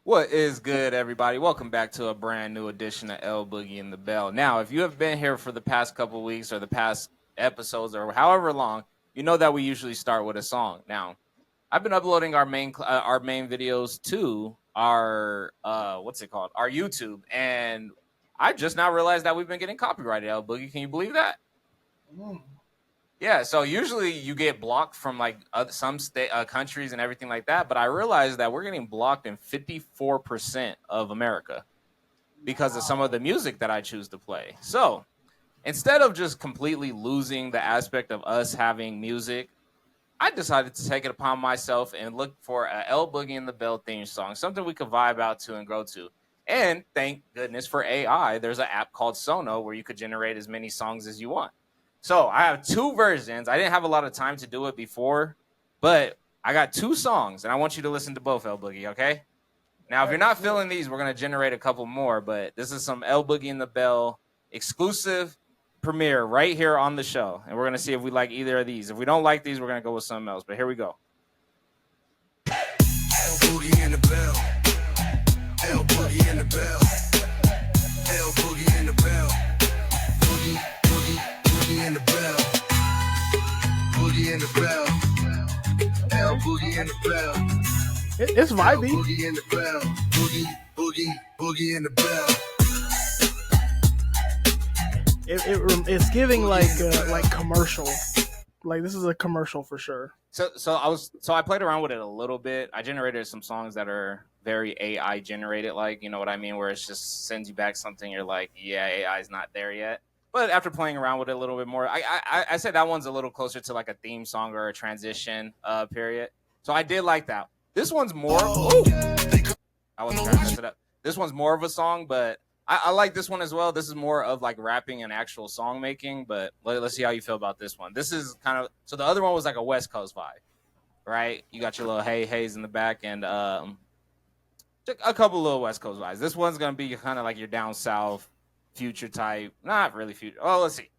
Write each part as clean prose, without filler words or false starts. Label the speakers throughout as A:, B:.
A: What is good, everybody? Welcome back to a brand new edition of El.Boogie and the Bell. Now, if you have been here for the past couple weeks or the past episodes or however long, you know that we usually start with a song. Now, I've been uploading our main videos to our what's it called? Our YouTube, and I just now realized that we've been getting copyrighted. El.Boogie, can you believe that?
B: Mm.
A: Yeah, so usually you get blocked from like some countries and everything like that, but I realized that we're getting blocked in 54% of America because of some of the music that I choose to play. So instead of just completely losing the aspect of us having music, I decided to take it upon myself and look for a El.Boogie and the Bell theme song, something we could vibe out to and grow to. And thank goodness for AI, there's an app called Sono where you could generate as many songs as you want. So I have two versions. I didn't have a lot of time to do it before, but I got two songs, and I want you to listen to both, El.Boogie, okay? Now, if you're not feeling these, we're going to generate a couple more, but this is some El.Boogie and the Bell exclusive premiere right here on the show. And we're going to see if we like either of these. If we don't like these, we're going to go with something else. But here we go.
C: El.Boogie and the Bell. El.Boogie and the Bell. El.Boogie and the Bell. Boogie, boogie, boogie and the Bell. Boogie and the Bell. El.Boogie and the Bell.
B: It's vibey.
C: Boogie and the Bell. Boogie, boogie, boogie and the Bell.
B: It's giving like commercial. Like this is a commercial for sure.
A: So I played around with it a little bit. I generated some songs that are very AI generated, like, you know what I mean, where it just sends you back something you're like, yeah, AI is not there yet. But after playing around with it a little bit more, I said that one's a little closer to like a theme song or a transition period. So I did like that. This one's more. Ooh, I wasn't trying to mess it up. This one's more of a song, but I like this one as well. This is more of like rapping and actual song making, but let's see how you feel about this one. This is kind of, so the other one was like a West Coast vibe, right? You got your little haze in the back and a couple little West Coast vibes. This one's going to be kind of like your down south future type. Not really future. Oh, let's see.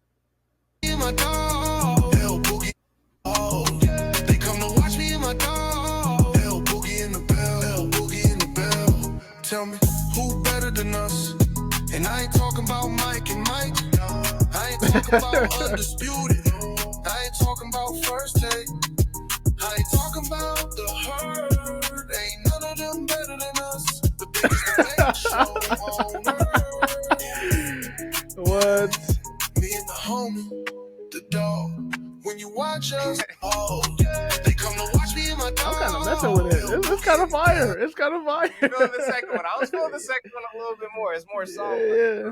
C: El.Boogie. Oh, they come to watch me and my dog. El.Boogie and the Bell. El.Boogie and the Bell. Tell me, who better than us? And I ain't talking about Mike and Mike. I ain't talking about Undisputed. I ain't talking about First Take. I ain't talking about the Herd. Ain't none of them better than us. The biggest debate show on earth.
B: What?
C: Me and the homie, the dog. When you watch us, oh, they come to watch me and my dog.
B: I'm kind of messing with it. It's kind of fire. It's kind of fire.
A: Feeling the second one. I was feeling the second one a little bit more. It's more song.
B: Yeah.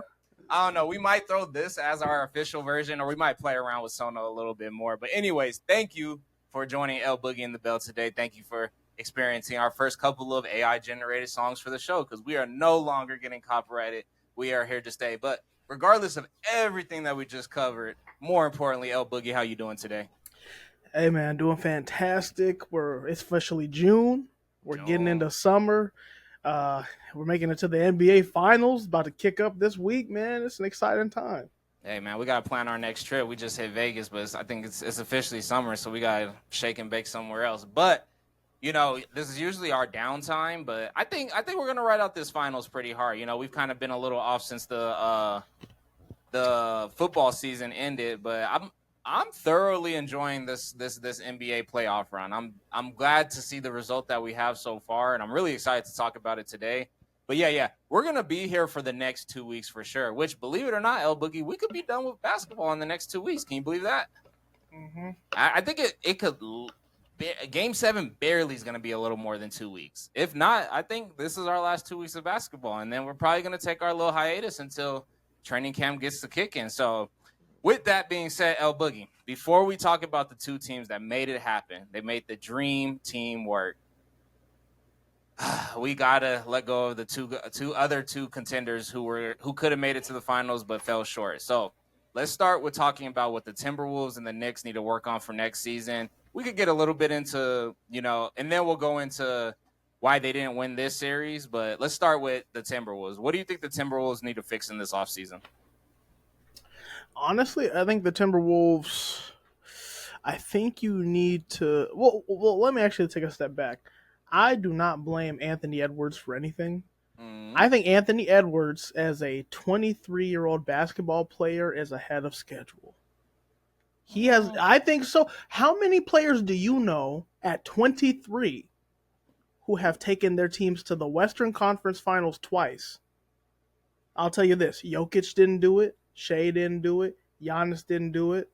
A: I don't know. We might throw this as our official version, or we might play around with Sono a little bit more. But anyways, thank you for joining El.Boogie and the Bell today. Thank you for experiencing our first couple of AI-generated songs for the show, because we are no longer getting copyrighted. We are here to stay. But regardless of everything that we just covered, more importantly, El.Boogie, how you doing today?
B: Hey man, doing fantastic. It's officially June. We're getting into summer. We're making it to the NBA Finals. About to kick up this week, man. It's an exciting time.
A: Hey man, we gotta plan our next trip. We just hit Vegas, but I think it's officially summer, so we gotta shake and bake somewhere else. But you know, this is usually our downtime. But I think we're gonna ride out this finals pretty hard. You know, we've kind of been a little off since the football season ended, but I'm thoroughly enjoying this NBA playoff run. I'm glad to see the result that we have so far, and I'm really excited to talk about it today. But yeah, we're gonna be here for the next 2 weeks for sure. Which, believe it or not, El.Boogie, we could be done with basketball in the next 2 weeks. Can you believe that?
B: Mm-hmm.
A: I think it could. Game 7 barely is gonna be a little more than 2 weeks. If not, I think this is our last 2 weeks of basketball, and then we're probably gonna take our little hiatus until training camp gets to kick in. So, with that being said, El.Boogie, before we talk about the two teams that made it happen, they made the dream team work. We gotta let go of the two other contenders who could have made it to the finals but fell short. So let's start with talking about what the Timberwolves and the Knicks need to work on for next season. We could get a little bit into, and then we'll go into why they didn't win this series. But let's start with the Timberwolves. What do you think the Timberwolves need to fix in this offseason?
B: Honestly, I think the Timberwolves. I think you need to. Well, let me actually take a step back. I do not blame Anthony Edwards for anything.
A: Mm.
B: I think Anthony Edwards, as a 23-year-old basketball player, is ahead of schedule. He has, I think so. How many players do you know at 23 who have taken their teams to the Western Conference Finals twice? I'll tell you this: Jokic didn't do it. Shea didn't do it. Giannis didn't do it.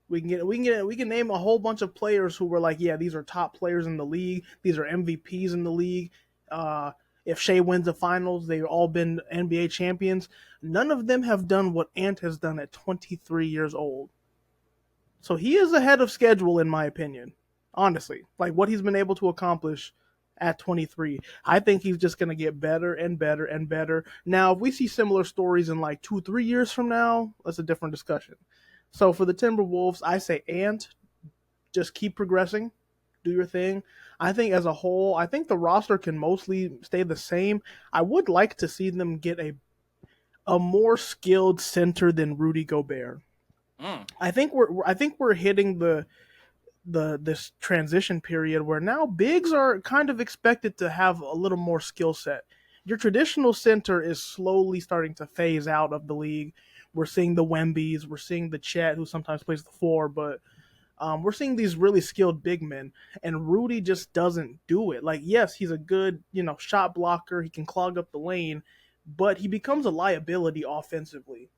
B: We can name a whole bunch of players who were like, yeah, these are top players in the league. These are MVPs in the league. If Shea wins the finals, they've all been NBA champions. None of them have done what Ant has done at 23 years old. So he is ahead of schedule, in my opinion. Honestly, like what he's been able to accomplish at 23. I think he's just going to get better and better and better. Now, if we see similar stories in like 2-3 years from now, that's a different discussion. So for the Timberwolves, I say Ant, just keep progressing, do your thing. I think as a whole, I think the roster can mostly stay the same. I would like to see them get a more skilled center than Rudy Gobert. I think we're hitting this transition period where now bigs are kind of expected to have a little more skill set. Your traditional center is slowly starting to phase out of the league. We're seeing the Wembys, we're seeing the Chet, who sometimes plays the 4, but we're seeing these really skilled big men, and Rudy just doesn't do it. Like, yes, he's a good, shot blocker. He can clog up the lane, but he becomes a liability offensively.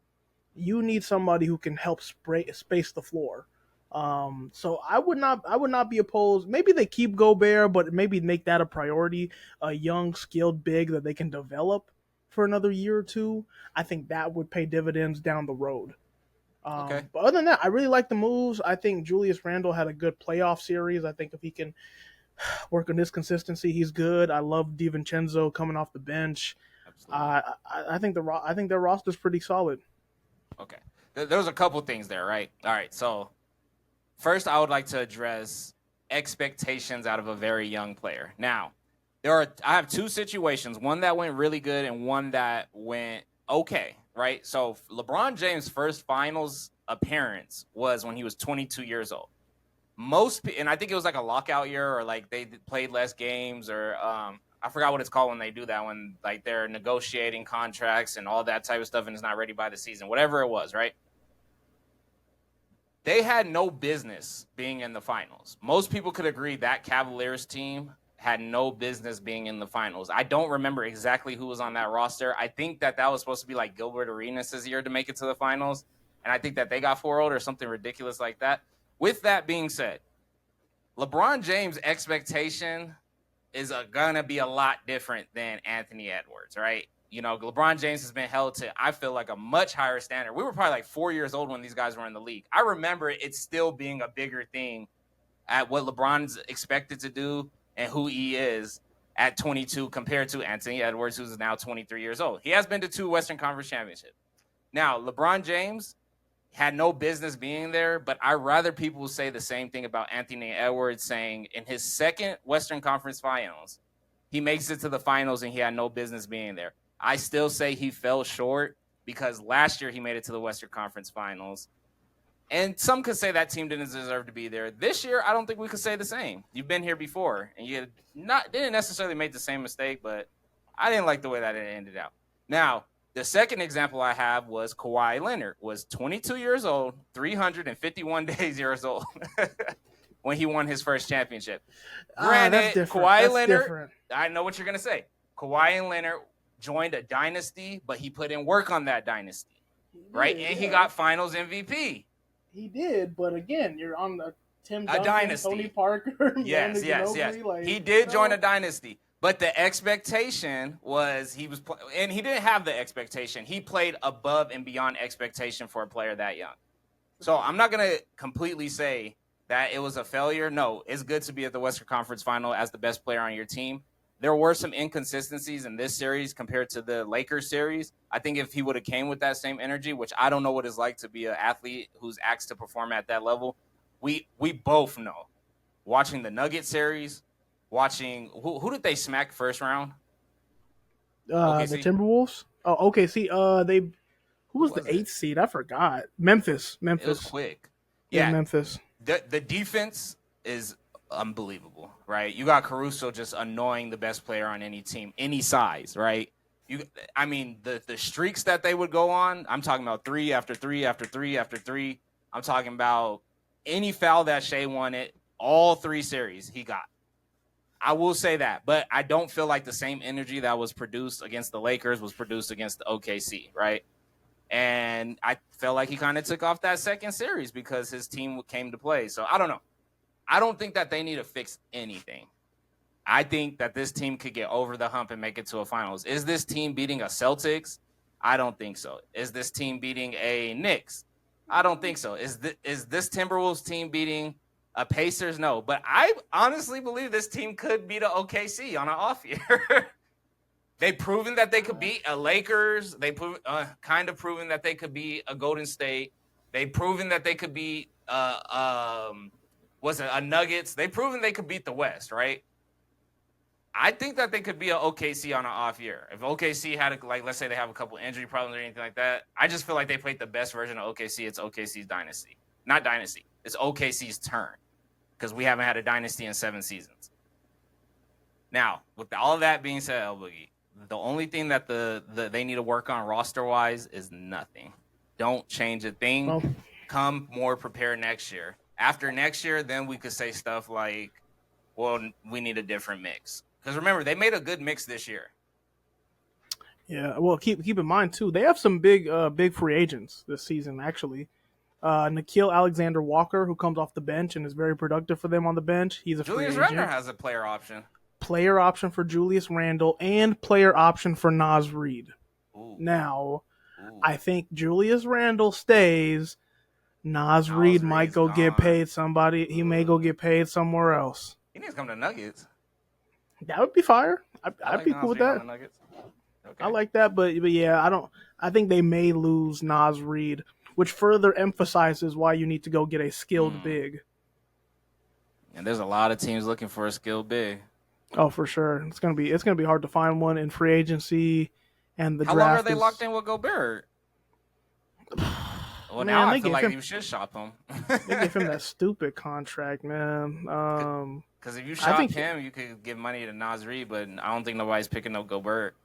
B: You need somebody who can help space the floor. So I would not be opposed. Maybe they keep Gobert, but maybe make that a priority. A young, skilled big that they can develop for another year or two. I think that would pay dividends down the road.
A: Okay.
B: But other than that, I really like the moves. I think Julius Randle had a good playoff series. I think if he can work on his consistency, he's good. I love DiVincenzo coming off the bench. I think their roster's pretty solid.
A: Okay. There's a couple things there, right? All right. So first, I would like to address expectations out of a very young player. Now, I have two situations, one that went really good and one that went okay, right? So LeBron James' first finals appearance was when he was 22 years old. And I think it was like a lockout year, or like they played less games, or I forgot what it's called when they do that, when like they're negotiating contracts and all that type of stuff and it's not ready by the season, whatever it was, right? They had no business being in the finals. Most people could agree that Cavaliers team had no business being in the finals. I don't remember exactly who was on that roster. I think that was supposed to be like Gilbert Arenas' year to make it to the finals, and I think that they got 4-0 or something ridiculous like that. With that being said, LeBron James' expectation is going to be a lot different than Anthony Edwards, right? LeBron James has been held to, I feel like, a much higher standard. We were probably like 4 years old when these guys were in the league. I remember it still being a bigger thing at what LeBron's expected to do and who he is at 22 compared to Anthony Edwards, who's now 23 years old. He has been to 2 Western Conference championships. Now, LeBron James had no business being there, but I'd rather people say the same thing about Anthony Edwards, saying in his second Western Conference finals, he makes it to the finals and he had no business being there. I still say he fell short because last year he made it to the Western Conference finals. And some could say that team didn't deserve to be there. This year, I don't think we could say the same. You've been here before, and you didn't necessarily make the same mistake, but I didn't like the way that it ended out. Now, the second example I have was Kawhi Leonard, was 22 years old, 351 years old when he won his first championship. Granted, Kawhi Leonard, different. I know what you're going to say. Kawhi and Leonard joined a dynasty, but he put in work on that dynasty, right? And he got finals MVP.
B: He did, but again, you're on the Tim Duncan,
A: dynasty.
B: Tony Parker.
A: Yes.
B: Like,
A: he did join a dynasty, but the expectation was and he didn't have the expectation. He played above and beyond expectation for a player that young. So I'm not going to completely say that it was a failure. No, it's good to be at the Western Conference Final as the best player on your team. There were some inconsistencies in this series compared to the Lakers series. I think if he would have came with that same energy, which I don't know what it's like to be an athlete who's asked to perform at that level, we both know. Watching the Nuggets series, watching who did they smack first round?
B: The Timberwolves. Oh, okay. See, who was the 8th seed? I forgot. Memphis.
A: It was quick.
B: Yeah, Memphis.
A: The defense is unbelievable, right? You got Caruso just annoying the best player on any team, any size, right? The streaks that they would go on, I'm talking about 3 after 3 after 3 after 3. I'm talking about any foul that Shea wanted, all 3 series he got. I will say that, but I don't feel like the same energy that was produced against the Lakers was produced against the OKC, right? And I felt like he kind of took off that second series because his team came to play. So I don't know. I don't think that they need to fix anything. I think that this team could get over the hump and make it to a finals. Is this team beating a Celtics? I don't think so. Is this team beating a Knicks? I don't think so. Is this Timberwolves team beating a Pacers? No. But I honestly believe this team could beat a OKC on an off year. They've proven that they could beat a Lakers. They kind of proven that they could beat a Golden State. They've proven that they could beat a Nuggets. They've proven they could beat the West, right? I think that they could be an OKC on an off year. If OKC had, let's say they have a couple injury problems or anything like that, I just feel like they played the best version of OKC. It's OKC's dynasty. Not dynasty. It's OKC's turn because we haven't had a dynasty in 7 seasons. Now, with all of that being said, El.boogie, the only thing that they need to work on roster-wise is nothing. Don't change a thing.
B: Well,
A: Come more prepared next year. After next year, then we could say stuff like, well, we need a different mix. Because remember, they made a good mix this year.
B: yeah. Well, keep in mind too, they have some big free agents this season. Actually, Nickeil Alexander-Walker, who comes off the bench and is very productive for them on the bench. He's a
A: Julius
B: free agent.
A: Randle has a player option.
B: Player option for Julius Randle and player option for Naz Reid.
A: Ooh.
B: Now, I think Julius Randle stays. Naz Reid might go get paid somebody. He may go get paid somewhere else.
A: He needs to come to Nuggets.
B: That would be fire. I'd
A: like
B: be cool with
A: Nas Reid
B: that.
A: on the Nuggets. Okay.
B: I like that, but yeah, I think they may lose Naz Reid, which further emphasizes why you need to go get a skilled big.
A: And there's a lot of teams looking for a skilled big.
B: Oh, for sure. It's gonna be hard to find one in free agency, and the
A: How
B: draft.
A: long are they locked in with Gobert? Well, now I feel like you should shop him.
B: They gave him that stupid contract, man.
A: Because if you shop him, you could give money to Naz Reid, but I don't think nobody's picking up Gobert.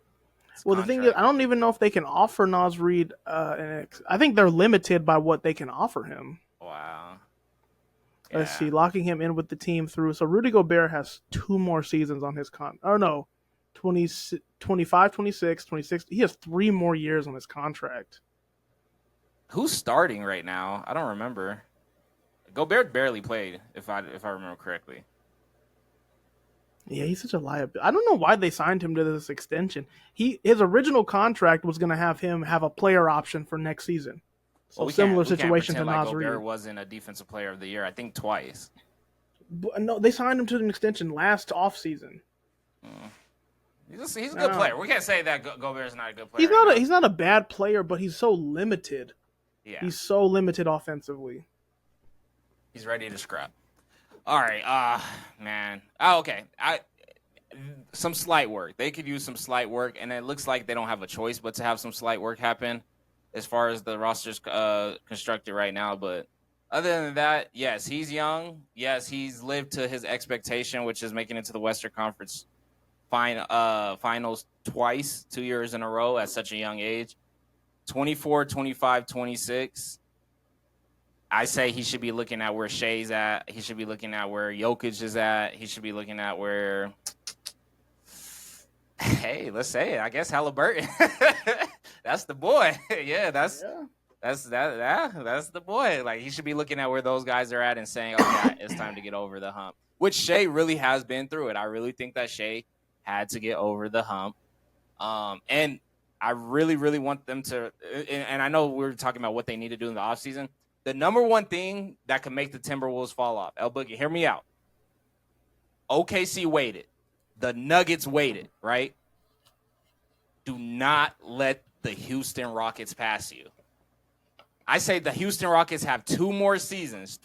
B: The thing is, I don't even know if they can offer Naz Reid. I think they're limited by what they can offer him.
A: Wow.
B: Let's see, locking him in with the team through. So Rudy Gobert has 2 more seasons on his 25, 26, 26. He has 3 more years on his contract.
A: Who's starting right now? I don't remember. Gobert barely played, if I remember correctly.
B: Yeah, he's such a liability. I don't know why they signed him to this extension. His original contract was going to have him have a player option for next season. So similar situation to Naz Reid.
A: Gobert wasn't a defensive player of the year, I think twice.
B: But no, they signed him to an extension last offseason.
A: He's a good player. We can't say that Gobert's not a good player.
B: He's not a bad player, but he's so limited.
A: Yeah.
B: He's so limited offensively.
A: He's ready to scrap. All right, man. Oh, okay. Some slight work. They could use some slight work, and it looks like they don't have a choice but to have some slight work happen as far as the roster's constructed right now. But other than that, yes, he's young. Yes, he's lived to his expectation, which is making it to the Western Conference finals twice, 2 years in a row at such a young age. 24, 25, 26. I say he should be looking at where Shea's at. He should be looking at where Jokic is at. He should be looking at where, hey, let's say it. I guess Halliburton. That's the boy. Yeah, that's the boy. Like, he should be looking at where those guys are at and saying, okay, it's time to get over the hump. Which Shea really has been through it. I really think that Shea had to get over the hump. And I really, really want them to, and I know we're talking about what they need to do in the offseason. The number one thing that can make the Timberwolves fall off, El.boogie, hear me out. OKC waited. The Nuggets waited, right? Do not let the Houston Rockets pass you. I say the Houston Rockets have 2 more seasons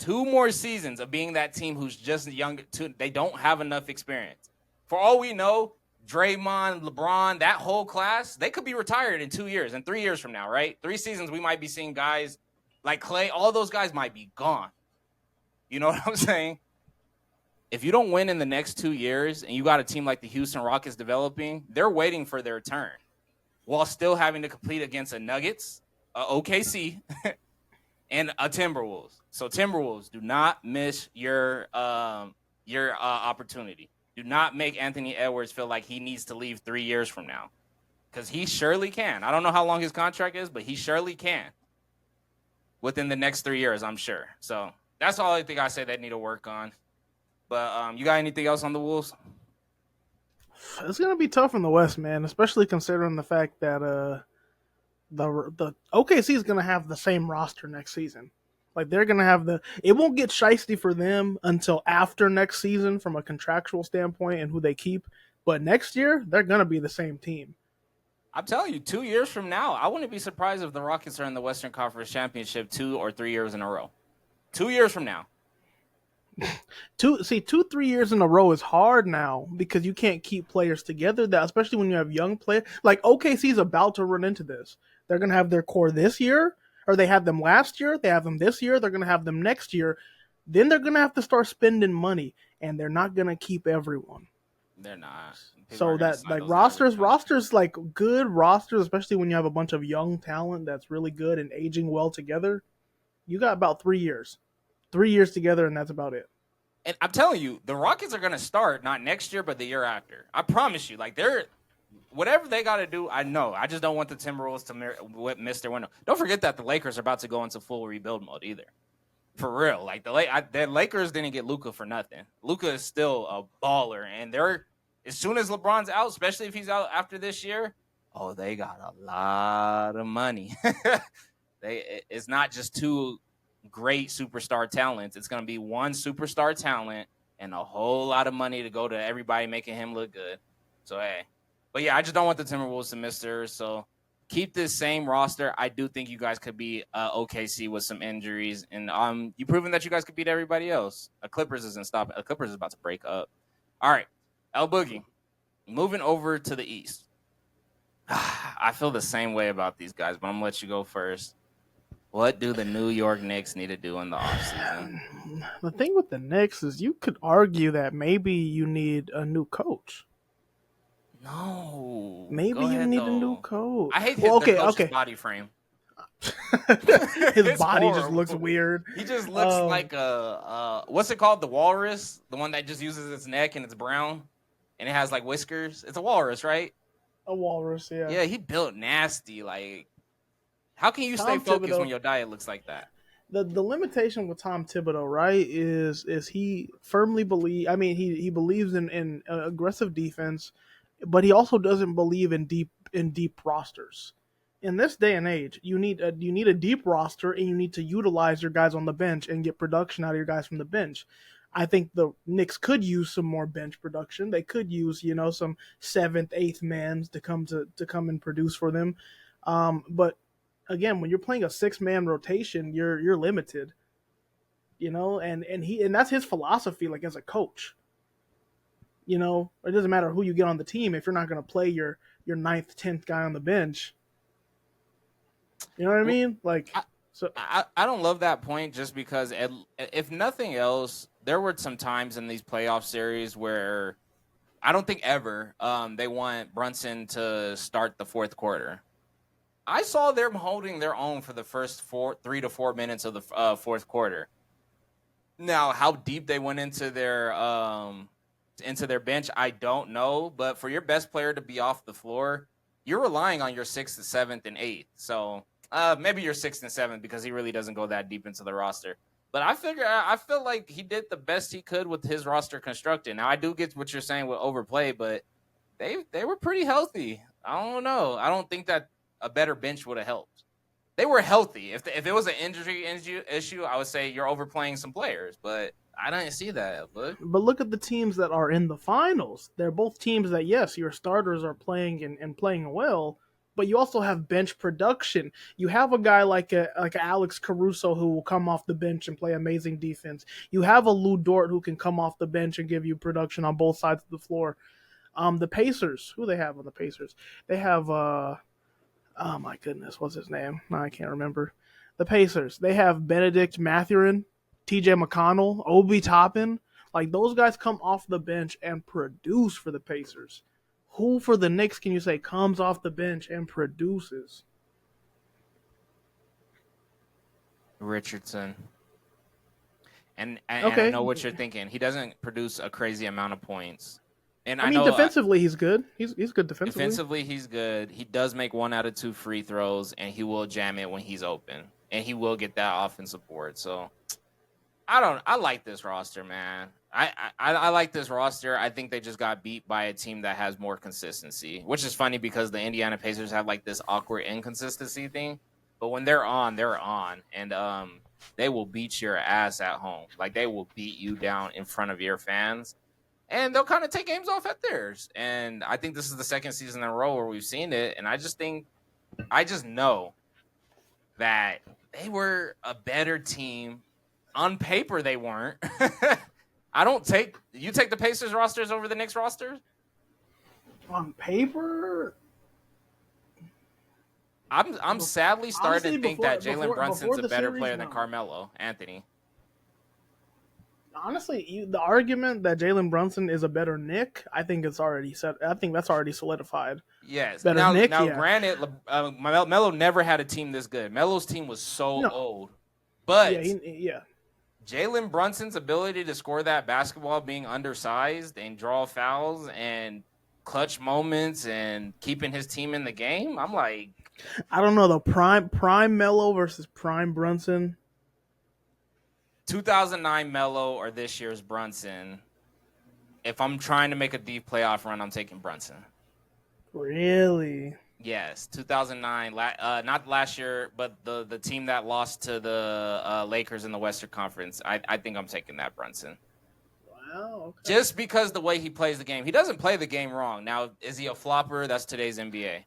A: of being that team who's just young. They don't have enough experience. For all we know, Draymond, LeBron, that whole class, they could be retired in 2 years and 3 years from now, right? 3 seasons, we might be seeing guys like Clay. All those guys might be gone. You know what I'm saying? if you don't win in the next 2 years and you got a team like the Houston Rockets developing, they're waiting for their turn while still having to compete against a Nuggets, a OKC, and a Timberwolves. So Timberwolves, do not miss your opportunity. Do not make Anthony Edwards feel like he needs to leave 3 years from now, because he surely can. I don't know how long his contract is, but he surely can within the next 3 years, I'm sure. So that's all I think I say they need to work on. But you got anything else on the Wolves?
B: It's gonna be tough in the West, man, especially considering the fact that the OKC is gonna have the same roster next season. Like they're gonna have it won't get shiesty for them until after next season from a contractual standpoint and who they keep. But next year they're gonna be the same team.
A: I'm telling you, 2 years from now, I wouldn't be surprised if the Rockets are in the Western Conference Championship 2 or 3 years in a row. 2 years from now.
B: 2-3 years in a row is hard now because you can't keep players together. That especially when you have young players. Like OKC's about to run into this. They're gonna have their core this year, or they had them last year. They have them this year. They're gonna have them next year. Then they're gonna have to start spending money, and they're not gonna keep everyone.
A: They're not.
B: So that like rosters like good rosters, especially when you have a bunch of young talent that's really good and aging well together. You got about 3 years. 3 years together, and that's about it.
A: And I'm telling you, the Rockets are going to start not next year, but the year after. I promise you. Like, they're whatever they got to do, I know. I just don't want the Timberwolves to miss their window. Don't forget that the Lakers are about to go into full rebuild mode either. For real. Like, the Lakers didn't get Luka for nothing. Luka is still a baller, and they're as soon as LeBron's out, especially if he's out after this year, they got a lot of money. It's not just two great superstar talents. It's going to be one superstar talent and a whole lot of money to go to everybody making him look good. So, hey. But, yeah, I just don't want the Timberwolves to miss theirs. So, keep this same roster. I do think you guys could be OKC with some injuries. And you've proven that you guys could beat everybody else. Clippers isn't stopping. Clippers is about to break up. All right. El.Boogie, moving over to the East. I feel the same way about these guys, but I'm going to let you go first. What do the New York Knicks need to do in the offseason?
B: The thing with the Knicks is you could argue that maybe you need a new coach.
A: No.
B: Maybe you need a new coach.
A: I hate his body frame.
B: His body just looks weird.
A: He just looks like what's it called? The walrus? The one that just uses its neck and it's brown and it has like whiskers. It's a walrus, right?
B: A walrus, yeah.
A: Yeah, he built nasty. Like, how can you stay focused when your diet looks like that?
B: The limitation with Tom Thibodeau, right, is he firmly he believes in aggressive defense, but he also doesn't believe in deep rosters. In this day and age, you need a deep roster, and you need to utilize your guys on the bench and get production out of your guys from the bench. I think the Knicks could use some more bench production. They could use some 7th, 8th mans to come and produce for them. But again, when you're playing a 6-man rotation, you're limited. And that's his philosophy, like as a coach. It doesn't matter who you get on the team if you're not going to play your 9th, 10th guy on the bench. You know what I mean?
A: I don't love that point just because if nothing else, there were some times in these playoff series where I don't think ever they want Brunson to start the fourth quarter. I saw them holding their own for the first 3 to 4 minutes of the fourth quarter. Now, how deep they went into their bench, I don't know. But for your best player to be off the floor, you're relying on your 6th, 7th, and 8th. So maybe your 6th and 7th because he really doesn't go that deep into the roster. But I feel like he did the best he could with his roster constructed. Now, I do get what you're saying with overplay, but they were pretty healthy. I don't know. I don't think that a better bench would have helped. They were healthy. If it was an injury issue, I would say you're overplaying some players, but I didn't see that. But
B: look at the teams that are in the finals. They're both teams that, yes, your starters are playing and playing well, but you also have bench production. You have a guy like Alex Caruso who will come off the bench and play amazing defense. You have a Lou Dort who can come off the bench and give you production on both sides of the floor. The Pacers, who they have on the Pacers? They have oh my goodness, what's his name? No, I can't remember. The Pacers. They have Benedict Mathurin, TJ McConnell, Obi Toppin. Like those guys come off the bench and produce for the Pacers. Who for the Knicks can you say comes off the bench and produces?
A: Richardson. And I
B: Okay.
A: know what you're thinking. He doesn't produce a crazy amount of points. And
B: I
A: I
B: mean,
A: know
B: defensively, he's good. He's good defensively.
A: defensively he's good. He does make 1 out of 2 free throws, and he will jam it when he's open, and he will get that offensive board. So I like this roster, man. I like this roster. I think they just got beat by a team that has more consistency, which is funny because the Indiana Pacers have like this awkward inconsistency thing. But when they're on, and they will beat your ass at home. Like they will beat you down in front of your fans, and they'll kind of take games off at theirs. And I think this is the second season in a row where we've seen it. And I just know that they were a better team. On paper, they weren't. You take the Pacers rosters over the Knicks rosters?
B: On paper,
A: I'm sadly starting to think that Jalen Brunson's a better player than
B: no.
A: Carmelo Anthony.
B: Honestly, the argument that Jalen Brunson is a better Knick, I think it's already set. I think that's already solidified.
A: Yes.
B: Better
A: Now,
B: Knick,
A: now
B: yeah.
A: granted, Melo never had a team this good. Melo's team was so
B: No.
A: old. But
B: yeah.
A: Jalen Brunson's ability to score that basketball being undersized and draw fouls and clutch moments and keeping his team in the game, I'm like,
B: I don't know, the prime Melo versus prime Brunson.
A: 2009 Melo or this year's Brunson. If I'm trying to make a deep playoff run, I'm taking Brunson.
B: Really?
A: Yes, 2009. Not last year, but the team that lost to the Lakers in the Western Conference. I think I'm taking that Brunson.
B: Wow. Okay.
A: Just because the way he plays the game. He doesn't play the game wrong. Now, is he a flopper? That's today's NBA.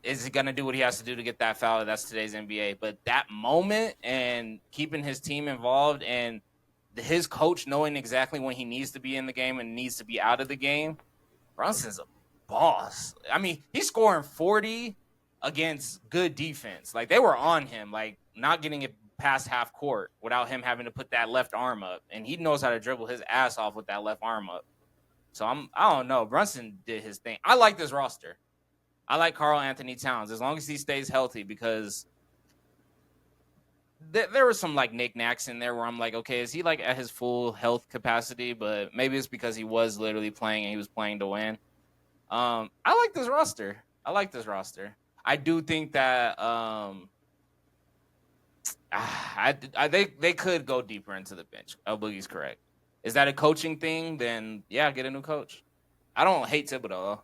A: Is he going to do what he has to do to get that foul? That's today's NBA. But that moment and keeping his team involved and his coach knowing exactly when he needs to be in the game and needs to be out of the game, Brunson's a boss. I mean, he's scoring 40 against good defense. Like, they were on him, like, not getting it past half court without him having to put that left arm up. And he knows how to dribble his ass off with that left arm up. So I don't know. Brunson did his thing. I like this roster. I like Karl Anthony Towns as long as he stays healthy because there were some like knickknacks in there where I'm like, okay, is he like at his full health capacity? But maybe it's because he was literally playing and he was playing to win. I like this roster. I do think that they could go deeper into the bench. El.boogie's correct. Is that a coaching thing? Then yeah, get a new coach. I don't hate Thibodeau though.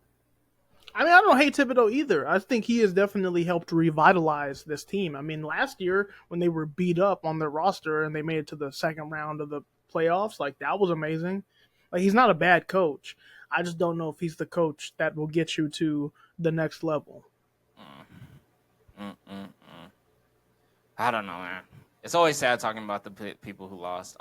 B: I mean, I don't hate Thibodeau either. I think he has definitely helped revitalize this team. I mean, last year when they were beat up on their roster and they made it to the second round of the playoffs, like that was amazing. Like he's not a bad coach. I just don't know if he's the coach that will get you to the next level.
A: I don't know, man. It's always sad talking about the people who lost.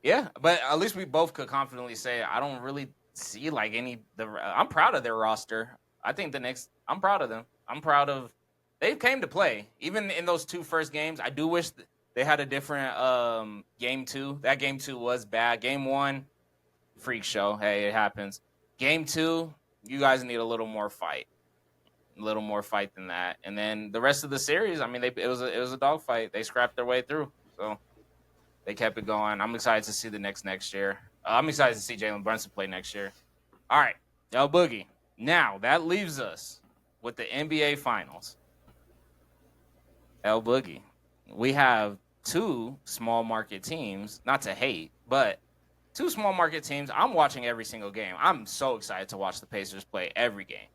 A: Yeah, but at least we both could confidently say I don't really see like I'm proud of their roster. I think the Knicks, I'm proud of them. I'm proud of they came to play. Even in those 2 first games, I do wish they had a different game 2. That game 2 was bad. Game 1, freak show. Hey, it happens. Game 2, you guys need a little more fight. A little more fight than that. And then the rest of the series, I mean, it was a dogfight. They scrapped their way through. So they kept it going. I'm excited to see the Knicks next year. I'm excited to see Jalen Brunson play next year. All right, El.boogie. Now, that leaves us with the NBA Finals. El.boogie. We have 2 small market teams, not to hate, but 2 small market teams. I'm watching every single game. I'm so excited to watch the Pacers play every game,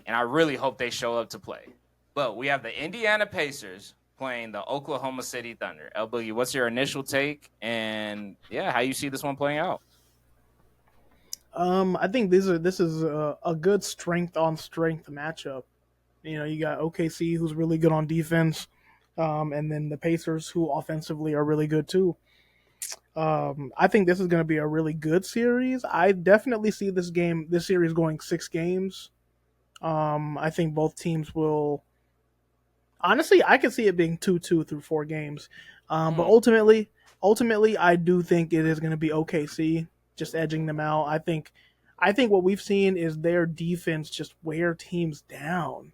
A: and I really hope they show up to play. But we have the Indiana Pacers playing the Oklahoma City Thunder. El.boogie, what's your initial take, and how you see this one playing out?
B: I think this is a good strength on strength matchup. You know, you got OKC who's really good on defense, and then the Pacers who offensively are really good too. I think this is going to be a really good series. I definitely see this series going 6 games. I think both teams will. Honestly, I could see it being 2-2 through 4 games. But ultimately, ultimately, I do think it is going to be OKC just edging them out. I think what we've seen is their defense just wear teams down.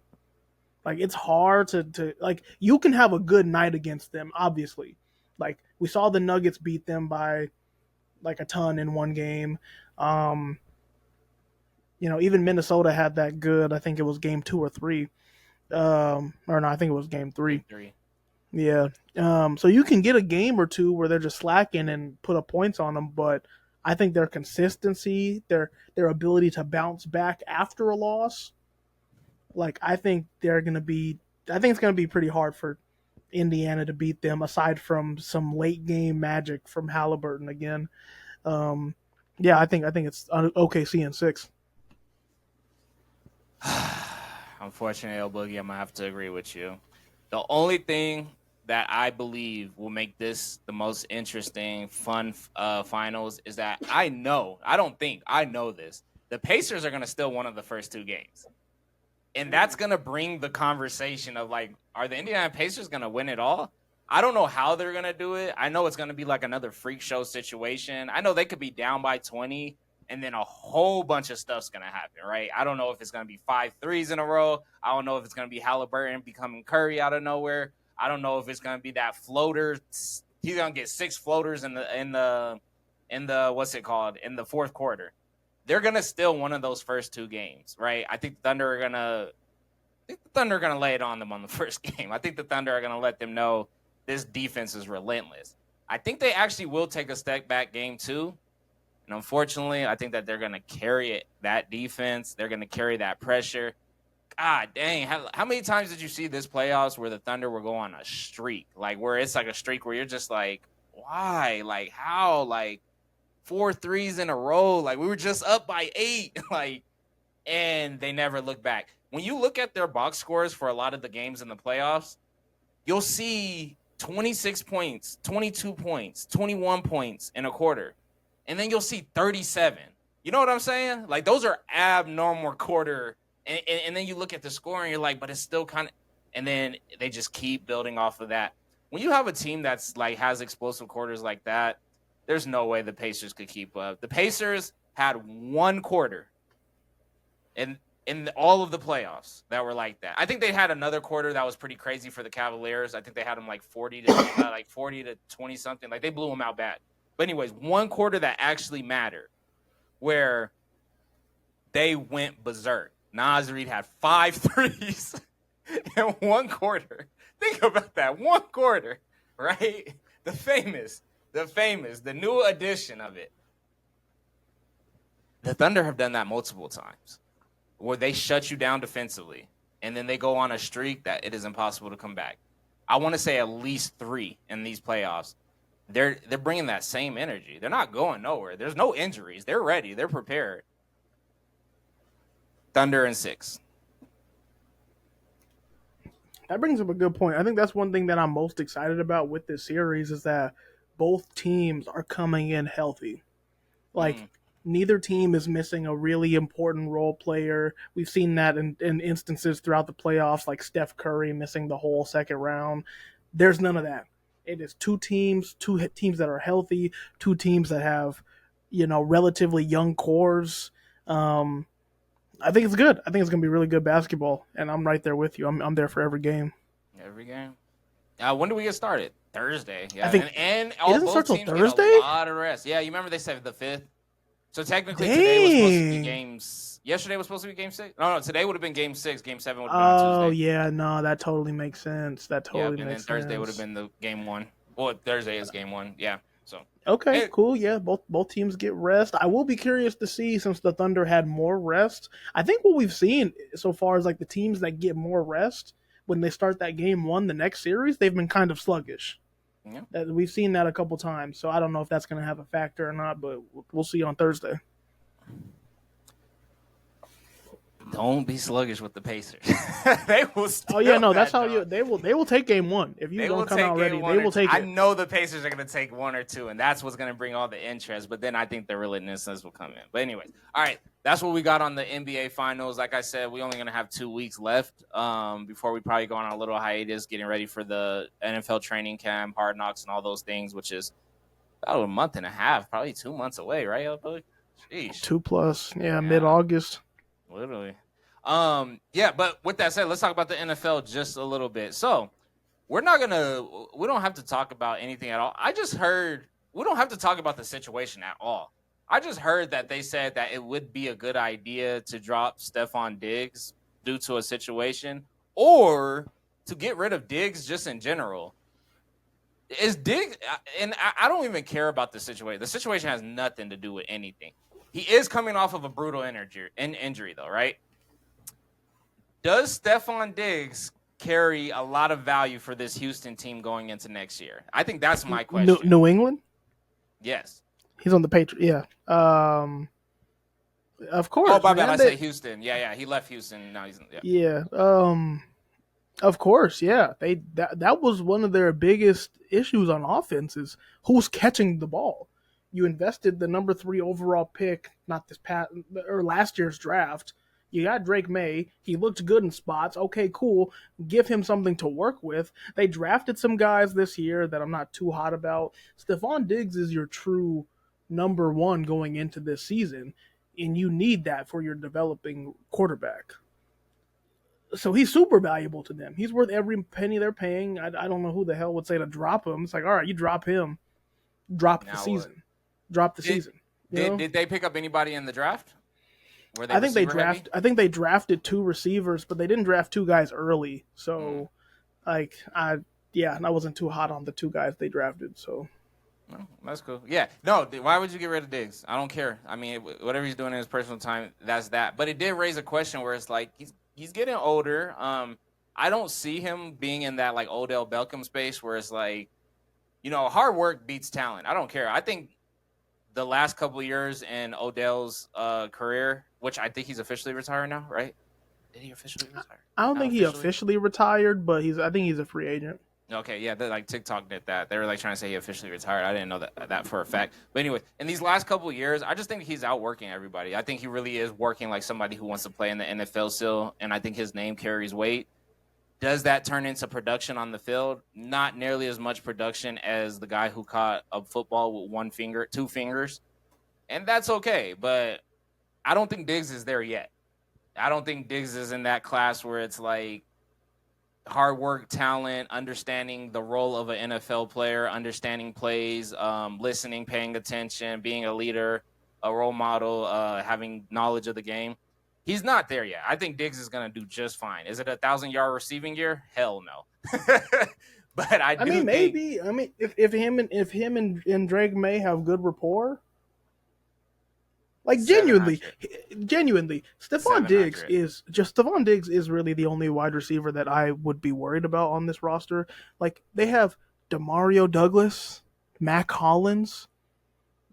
B: Like it's hard to like you can have a good night against them, obviously. Like we saw the Nuggets beat them by like a ton in one game. Even Minnesota had that good. I think it was game 2 or 3. Or no, I think it was game 3.
A: Game 3.
B: Yeah. So you can get a game or two where they're just slacking and put up points on them, but I think their consistency, their ability to bounce back after a loss, like I think it's going to be pretty hard for Indiana to beat them aside from some late game magic from Halliburton again. Yeah, I think it's OKC in 6.
A: Unfortunately, El.boogie, I'm gonna have to agree with you. The only thing that I believe will make this the most interesting, fun finals is that I know this. The Pacers are going to steal one of the first 2 games. And that's going to bring the conversation of, like, are the Indiana Pacers going to win it all? I don't know how they're going to do it. I know it's going to be like another freak show situation. I know they could be down by 20, and then a whole bunch of stuff's going to happen, right? I don't know if it's going to be 5 threes in a row. I don't know if it's going to be Halliburton becoming Curry out of nowhere. I don't know if it's going to be that floater. He's going to get 6 floaters in the what's it called, in the fourth quarter. They're going to steal one of those first 2 games, right? I think the Thunder are going to lay it on them on the first game. I think the Thunder are going to let them know this defense is relentless. I think they actually will take a step back game 2. And unfortunately, I think that they're going to carry that defense. They're going to carry that pressure. God dang, how many times did you see this playoffs where the Thunder will go on a streak? Like, where it's like a streak where you're just like, why? Like, how? Like, 4 threes in a row. Like, we were just up by 8. Like, and they never look back. When you look at their box scores for a lot of the games in the playoffs, you'll see 26 points, 22 points, 21 points in a quarter. And then you'll see 37. You know what I'm saying? Like, those are abnormal quarter. And then you look at the score and you're like, but it's still kind of, and then they just keep building off of that. When you have a team that's like has explosive quarters like that, there's no way the Pacers could keep up. The Pacers had 1 quarter in all of the playoffs that were like that. I think they had another quarter that was pretty crazy for the Cavaliers. I think they had them like 40 to 20 something. Like, they blew them out bad. But anyways, 1 quarter that actually mattered where they went berserk. Naz Reid had 5 threes in 1 quarter. Think about that. 1 quarter, right? The famous, the new edition of it. The Thunder have done that multiple times where they shut you down defensively and then they go on a streak that it is impossible to come back. I want to say at least 3 in these playoffs. They're bringing that same energy. They're not going nowhere. There's no injuries. They're ready. They're prepared. Thunder in 6.
B: That brings up a good point. I think that's one thing that I'm most excited about with this series is that both teams are coming in healthy. Like, neither team is missing a really important role player. We've seen that in instances throughout the playoffs, like Steph Curry missing the whole second round. There's none of that. It is 2 teams that are healthy, 2 teams that have, relatively young cores. I think it's good. I think it's going to be really good basketball, and I'm right there with you. I'm there for every game.
A: Every game. When do we get started? Thursday. Yeah,
B: I think
A: and
B: it
A: all
B: doesn't
A: both
B: start till
A: teams
B: Thursday?
A: get a lot of rest. Yeah, you remember they said the 5th. So technically today was supposed to be games. Yesterday was supposed to be game 6. No, today would have been game 6. Game 7 would have been on Tuesday.
B: Yeah, no, that totally makes sense. That totally makes sense.
A: And then Thursday would have been the game 1. Well, Thursday is game 1. Yeah. So
B: okay, cool. Yeah, both teams get rest. I will be curious to see, since the Thunder had more rest. I think what we've seen so far is like the teams that get more rest when they start that game 1 the next series, they've been kind of sluggish.
A: Yeah.
B: That we've seen that a couple times. So I don't know if that's going to have a factor or not, but we'll see on Thursday.
A: Don't be sluggish with the Pacers. They will.
B: Oh yeah, no, that's how they will take game 1. If you don't come out ready, they will take it.
A: I know the Pacers are going to take 1 or 2, and that's what's going to bring all the interest. But then I think the relentlessness will come in. But anyways, all right, that's what we got on the NBA Finals. Like I said, we're only going to have 2 weeks left before we probably go on a little hiatus, getting ready for the NFL training camp, Hard Knocks, and all those things, which is About a month and a half, probably 2 months away, right, El.boogie? Sheesh.
B: 2+, yeah,
A: Yeah,
B: mid-August.
A: literally. Yeah, but with that said, let's talk about the NFL just a little bit. So we don't have to talk about anything at all. I just heard we don't have to talk about the situation at all. I just heard that they said that it would be a good idea to drop Stefon Diggs due to a situation or to get rid of Diggs just in general. Is Diggs, and I don't even care about the situation. The situation has nothing to do with anything. He is coming off of a brutal injury though, right? Does Stefon Diggs carry a lot of value for this Houston team going into next year? I think that's my question.
B: New England?
A: Yes.
B: He's on the Patriots. Yeah. Of course.
A: Oh, my bad.
B: Man.
A: I said Houston. Yeah. He left Houston. Now he's
B: Yeah. Of course. Yeah. That was one of their biggest issues on offense is who's catching the ball. You invested the number 3 overall pick, not this past or last year's draft. You got Drake May. He looked good in spots. Okay, cool. Give him something to work with. They drafted some guys this year that I'm not too hot about. Stefon Diggs is your true number 1 going into this season, and you need that for your developing quarterback. So he's super valuable to them. He's worth every penny they're paying. I don't know who the hell would say to drop him. It's like, all right, you drop him, drop the season. Drop the season.
A: Did they pick up anybody in the draft?
B: I think they drafted 2 receivers, but they didn't draft 2 guys early. So, I wasn't too hot on the 2 guys they drafted. So,
A: no, that's cool. Yeah, no. Why would you get rid of Diggs? I don't care. I mean, whatever he's doing in his personal time, that's that. But it did raise a question where it's like he's getting older. I don't see him being in that like Odell Beckham space where it's like, hard work beats talent. I don't care. I think the last couple of years in Odell's career, which I think he's officially retired now, right? Did he officially retire?
B: I don't think he officially retired, but I think he's a free agent.
A: Okay, yeah, like TikTok did that. They were like trying to say he officially retired. I didn't know that for a fact. But anyway, in these last couple of years, I just think he's outworking everybody. I think he really is working like somebody who wants to play in the NFL still, and I think his name carries weight. Does that turn into production on the field? Not nearly as much production as the guy who caught a football with 2 fingers. And that's okay, but I don't think Diggs is there yet. I don't think Diggs is in that class where it's like hard work, talent, understanding the role of an NFL player, understanding plays, listening, paying attention, being a leader, a role model, having knowledge of the game. He's not there yet. I think Diggs is going to do just fine. Is it a 1,000-yard receiving year? Hell no. But I mean,
B: maybe. I mean, if him and Drake May have good rapport, like genuinely, Stefon Diggs is really the only wide receiver that I would be worried about on this roster. Like they have Demario Douglas, Mac Hollins,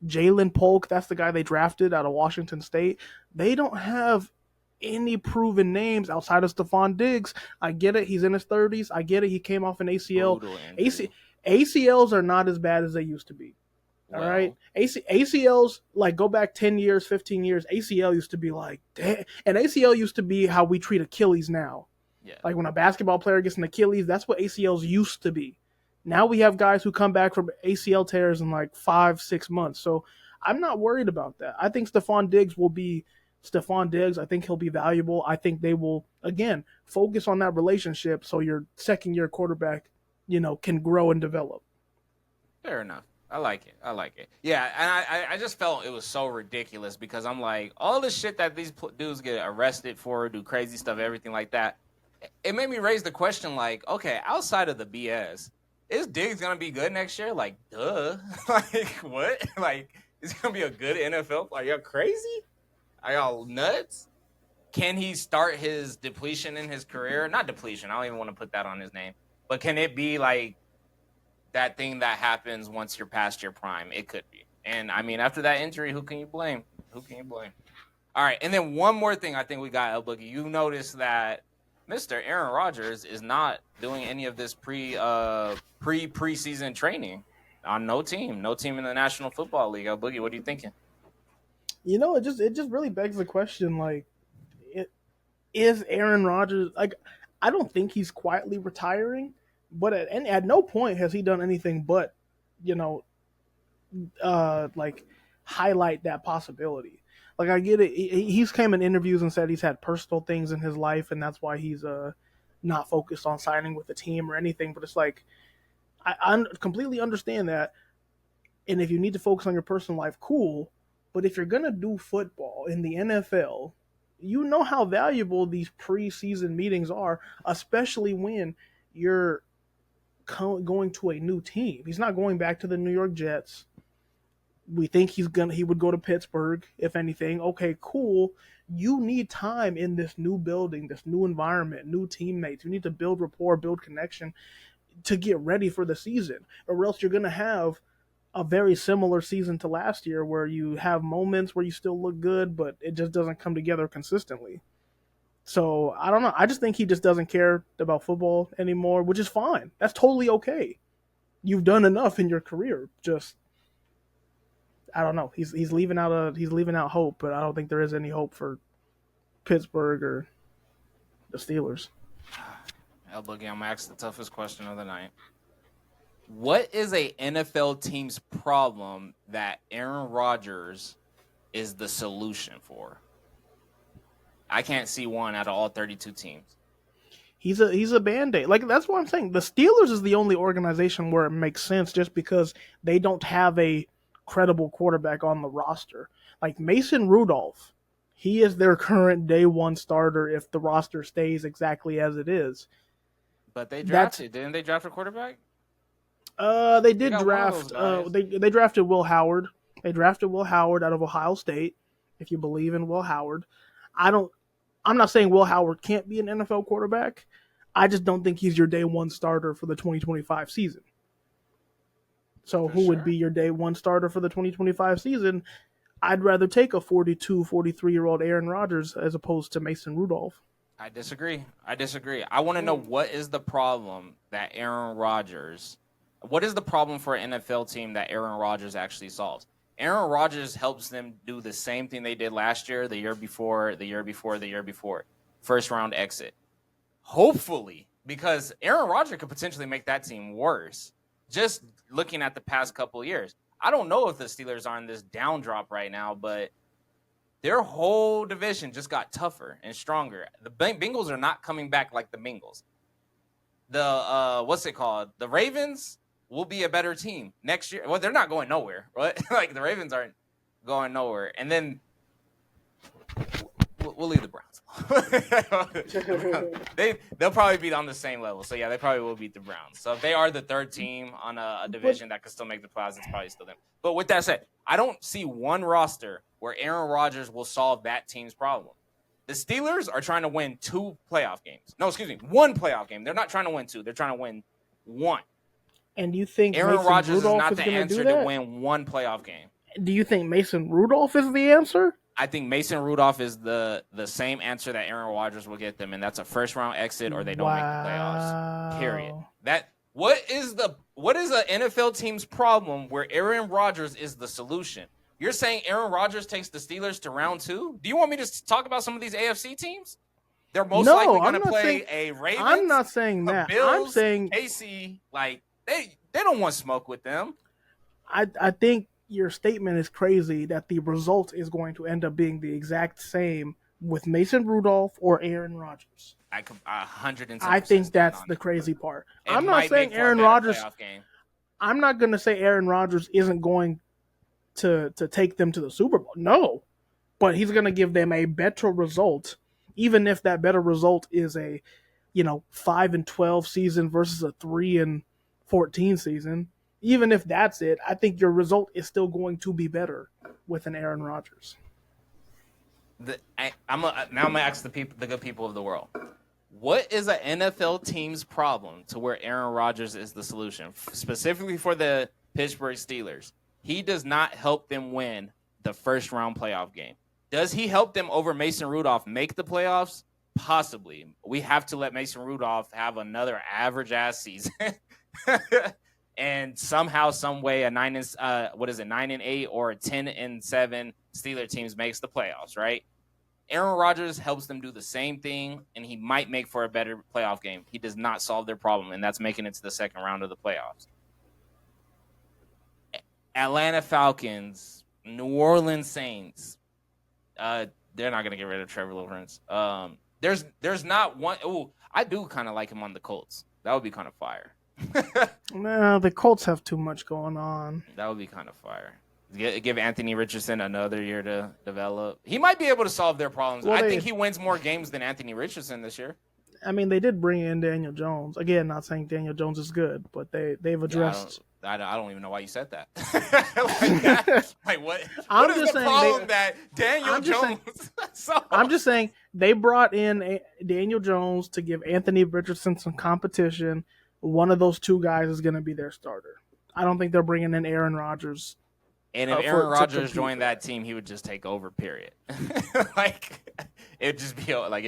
B: Jalen Polk. That's the guy they drafted out of Washington State. They don't have any proven names outside of Stefon Diggs. I get it. He's in his 30s. I get it. He came off an ACL. ACLs are not as bad as they used to be. All right. ACLs, like go back 10 years, 15 years. ACL used to be like, damn. And ACL used to be how we treat Achilles now.
A: Yeah.
B: Like when a basketball player gets an Achilles, that's what ACLs used to be. Now we have guys who come back from ACL tears in like 5-6 months. So I'm not worried about that. I think Stefon Diggs will be Stefon Diggs. I think he'll be valuable. I think they will, again, focus on that relationship so your second-year quarterback, can grow and develop.
A: Fair enough. I like it. Yeah, and I just felt it was so ridiculous because I'm like, all the shit that these dudes get arrested for, do crazy stuff, everything like that, it made me raise the question like, okay, outside of the BS, is Diggs going to be good next year? Like, duh. Like, what? Like, is he going to be a good NFL? Are y'all crazy? Are y'all nuts? Can he start his depletion in his career? Not depletion. I don't even want to put that on his name. But can it be like that thing that happens once you're past your prime? It could be. And, I mean, after that injury, who can you blame? All right, and then one more thing I think we got, El.boogie. You noticed that Mr. Aaron Rodgers is not doing any of this preseason training on no team in the National Football League. El.boogie, what are you thinking?
B: It just really begs the question, like, is Aaron Rodgers, like, I don't think he's quietly retiring, but at no point has he done anything but, like highlight that possibility. Like I get it. He's came in interviews and said he's had personal things in his life, and that's why he's not focused on signing with the team or anything. But it's like I completely understand that. And if you need to focus on your personal life, cool. But if you're gonna do football in the NFL, you know how valuable these preseason meetings are, especially when you're going to a new team. He's not going back to the New York Jets. We think he would go to Pittsburgh, if anything. Okay, cool. You need time in this new building, this new environment, new teammates. You need to build rapport, build connection to get ready for the season, or else you're gonna have a very similar season to last year where you have moments where you still look good, but it just doesn't come together consistently. So I don't know. I just think he just doesn't care about football anymore, which is fine. That's totally okay. You've done enough in your career. Just I don't know. He's leaving out hope, but I don't think there is any hope for Pittsburgh or the Steelers.
A: El.boogie, I'm gonna ask the toughest question of the night. What is a NFL team's problem that Aaron Rodgers is the solution for? I can't see one out of all 32 teams.
B: He's a Band-Aid. Like that's what I'm saying. The Steelers is the only organization where it makes sense just because they don't have a credible quarterback on the roster. Like Mason Rudolph, he is their current day one starter if the roster stays exactly as it is.
A: But they didn't they draft a quarterback?
B: They did draft. They drafted Will Howard. They drafted Will Howard out of Ohio State. If you believe in Will Howard, I'm not saying Will Howard can't be an NFL quarterback. I just don't think he's your day one starter for the 2025 season. So who would be your day one starter for the 2025 season? I'd rather take a 42, 43-year-old Aaron Rodgers as opposed to Mason Rudolph.
A: I disagree. I want to know what is the problem that Aaron Rodgers – what is the problem for an NFL team that Aaron Rodgers actually solves? Aaron Rodgers helps them do the same thing they did last year, the year before. First round exit. Hopefully, because Aaron Rodgers could potentially make that team worse. Just looking at the past couple of years. I don't know if the Steelers are on this down drop right now, but their whole division just got tougher and stronger. The Bengals are not coming back like the Bengals. The Ravens will be a better team next year. Well, they're not going nowhere, right? Like the Ravens aren't going nowhere. And then we'll leave the Browns. They'll probably be on the same level. So yeah, they probably will beat the Browns. So if they are the third team on a division that could still make the playoffs, it's probably still them. But with that said, I don't see one roster where Aaron Rodgers will solve that team's problem. The Steelers are trying to win one playoff game. They're not trying to win two. They're trying to win one.
B: And do you think
A: Aaron Rodgers is
B: Rudolph
A: not the answer to win one playoff game?
B: Do you think Mason Rudolph is the answer?
A: I think Mason Rudolph is the same answer that Aaron Rodgers will get them, and that's a first round exit or they don't make the playoffs. Period. What is an NFL team's problem where Aaron Rodgers is the solution? You're saying Aaron Rodgers takes the Steelers to round 2? Do you want me to talk about some of these AFC teams? They're most likely going to play a Ravens.
B: I'm not saying that.
A: Bills,
B: I'm saying
A: KC, like they don't want smoke with them.
B: I think your statement is crazy that the result is going to end up being the exact same with Mason Rudolph or Aaron Rodgers.
A: I 110%.
B: I think that's the crazy part. I'm not saying Aaron Rodgers. I'm not going to say Aaron Rodgers isn't going to take them to the Super Bowl. No, but he's going to give them a better result, even if that better result is a 5-12 season versus a 3-14 season. Even if that's it, I think your result is still going to be better with an Aaron Rodgers.
A: I'm gonna ask the good people of the world, what is an NFL team's problem to where Aaron Rodgers is the solution? Specifically for the Pittsburgh Steelers, he does not help them win the first round playoff game. Does he help them over Mason Rudolph make the playoffs? Possibly. We have to let Mason Rudolph have another average ass season. And somehow, some way, a 9-8 or a 10-7 Steeler teams makes the playoffs, right? Aaron Rodgers helps them do the same thing, and he might make for a better playoff game. He does not solve their problem, and that's making it to the second round of the playoffs. Atlanta Falcons, New Orleans Saints. They're not gonna get rid of Trevor Lawrence. There's not one. Oh, I do kind of like him on the Colts. That would be kind of fire.
B: No, the Colts have too much going on.
A: That would be kind of fire. Give Anthony Richardson another year to develop. He might be able to solve their problems.
B: Well,
A: I think he wins more games than Anthony Richardson this year.
B: I mean, they did bring in Daniel Jones. Again, not saying Daniel Jones is good, but they've addressed.
A: I don't even know why you said that. Like what?
B: I'm
A: What is
B: just
A: the
B: saying
A: problem that Daniel Jones?
B: I'm just saying they brought in Daniel Jones to give Anthony Richardson some competition. One of those two guys is going to be their starter. I don't think they're bringing in Aaron Rodgers.
A: And if Aaron Rodgers joined that team, he would just take over. Period. Like it'd just be like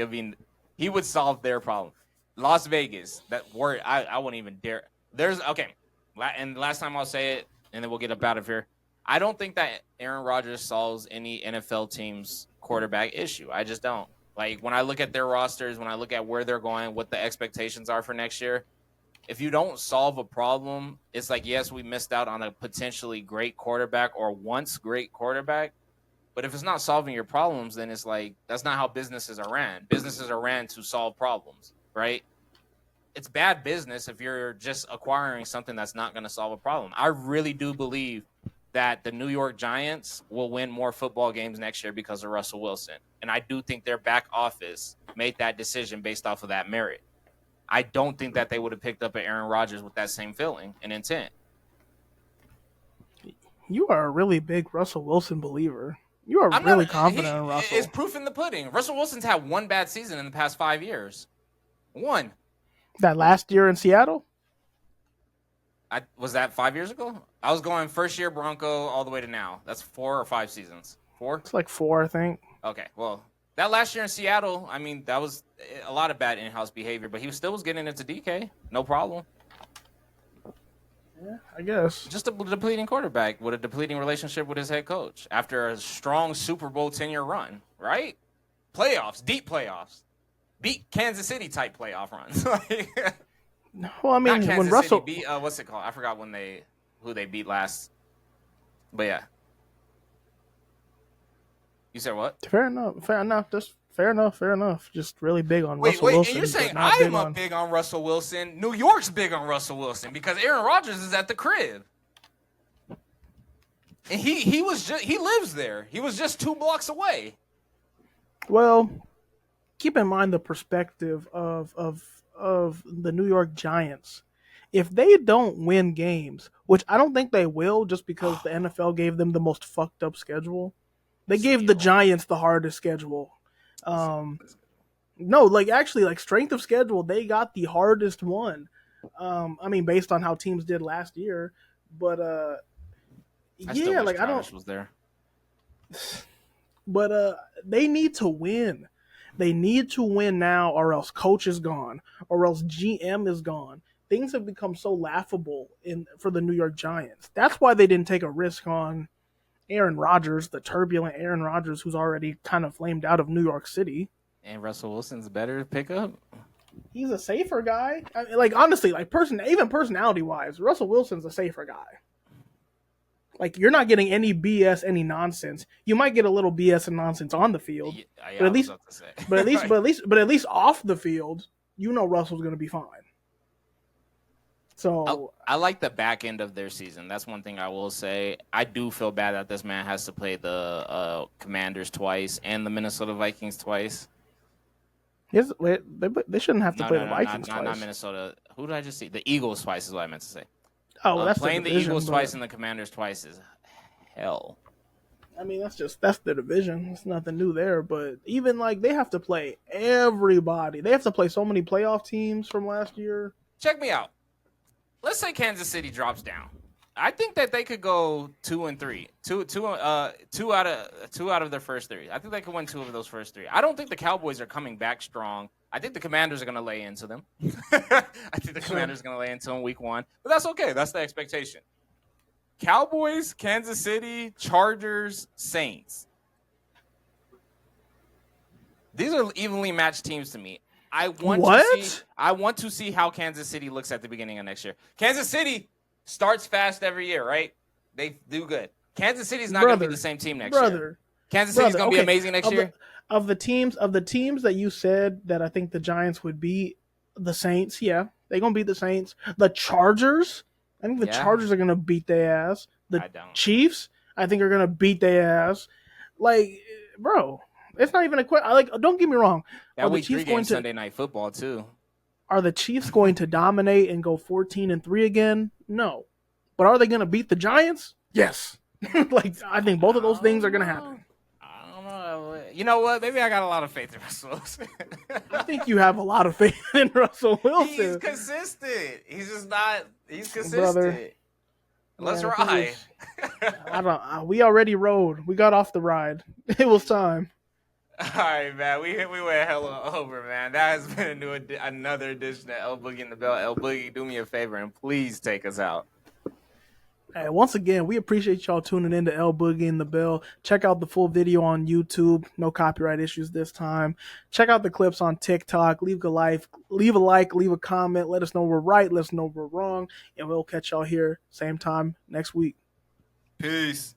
A: he would solve their problem. Las Vegas, that word I wouldn't even dare. And last time I'll say it, and then we'll get up out of here. I don't think that Aaron Rodgers solves any NFL team's quarterback issue. I just don't. Like when I look at their rosters, when I look at where they're going, what the expectations are for next year. If you don't solve a problem, it's like, yes, we missed out on a potentially great quarterback or once great quarterback. But if it's not solving your problems, then it's like, that's not how businesses are ran. Businesses are ran to solve problems, right? It's bad business if you're just acquiring something that's not going to solve a problem. I really do believe that the New York Giants will win more football games next year because of Russell Wilson. And I do think their back office made that decision based off of that merit. I don't think that they would have picked up an Aaron Rodgers with that same feeling and intent.
B: You are a really big Russell Wilson believer. You are really confident in Russell.
A: It's proof in the pudding. Russell Wilson's had one bad season in the past 5 years. One.
B: That last year in Seattle?
A: Was that 5 years ago? I was going first year Bronco all the way to now. That's 4 or 5 seasons. 4?
B: It's like 4, I think.
A: Okay, well, that last year in Seattle, I mean, that was a lot of bad in-house behavior, but he still was getting into DK. No problem.
B: Yeah, I guess.
A: Just a depleting quarterback with a depleting relationship with his head coach after a strong Super Bowl 10-year run, right? Playoffs, deep playoffs. Beat Kansas City type playoff runs.
B: Well, I mean, when Russell
A: beat, what's it called? I forgot who they beat last. But yeah. You said what?
B: Fair enough. Just fair enough. Just really big on Russell Wilson.
A: And you're saying I'm big on Russell Wilson. New York's big on Russell Wilson because Aaron Rodgers is at the crib. And he lives there. He was just 2 blocks away.
B: Well, keep in mind the perspective of the New York Giants. If they don't win games, which I don't think they will just because the NFL gave them the most fucked up schedule. They gave the Giants the hardest schedule. No, like strength of schedule, they got the hardest one. I mean, based on how teams did last year, but I don't.
A: Was there.
B: But they need to win. They need to win now, or else coach is gone, or else GM is gone. Things have become so laughable for the New York Giants. That's why they didn't take a risk on Aaron Rodgers, the turbulent Aaron Rodgers, who's already kind of flamed out of New York City.
A: And Russell Wilson's better to pick up.
B: He's a safer guy. I mean, honestly, even personality-wise, Russell Wilson's a safer guy. Like, you're not getting any BS, any nonsense. You might get a little BS and nonsense on the field, but at least off the field, you know Russell's going to be fine. So
A: I like the back end of their season. That's one thing I will say. I do feel bad that this man has to play the Commanders twice and the Minnesota Vikings twice.
B: They shouldn't have to play the Vikings twice.
A: Not Minnesota. Who did I just see? The Eagles twice is what I meant to say.
B: Oh, that's
A: playing
B: the division,
A: Eagles twice and the Commanders twice is hell.
B: I mean, that's the division. There's nothing new there. But even they have to play everybody. They have to play so many playoff teams from last year.
A: Check me out. Let's say Kansas City drops down. I think that they could go 2-3. Two out of their first 3. I think they could win 2 of those first 3. I don't think the Cowboys are coming back strong. I think the Commanders are going to lay into them. I think the Commanders are going to lay into them week 1. But that's okay. That's the expectation. Cowboys, Kansas City, Chargers, Saints. These are evenly matched teams to me. I want to see how Kansas City looks at the beginning of next year. Kansas City starts fast every year, right? They do good. Kansas City's not going to be the same team next year. Kansas City's going to be amazing next year.
B: Of the teams that you said that I think the Giants would beat, the Saints, yeah, they're going to beat the Saints. The Chargers, I think the Chargers are going to beat their ass. The Chiefs, I think, are going to beat their ass. Like, bro, it's not even a question. Like, don't get me wrong.
A: That week 3 game Sunday Night Football too.
B: Are the Chiefs going to dominate and go 14-3 again? No. But are they going to beat the Giants? Yes. Like, I think both of those things are going to happen.
A: I don't know. You know what? Maybe I got a lot of faith in Russell Wilson.
B: I think you have a lot of faith in Russell Wilson.
A: He's consistent. He's just not. He's consistent.
B: Brother,
A: let's ride.
B: We already rode. We got off the ride. It was time.
A: All right, man. We went hella over, man. That has been another edition of El Boogie and the Bell. El Boogie, do me a favor and please take us out.
B: Hey, once again, we appreciate y'all tuning in to El Boogie and the Bell. Check out the full video on YouTube. No copyright issues this time. Check out the clips on TikTok. Leave a like, leave a comment. Let us know we're right. Let us know we're wrong. And we'll catch y'all here same time next week.
A: Peace.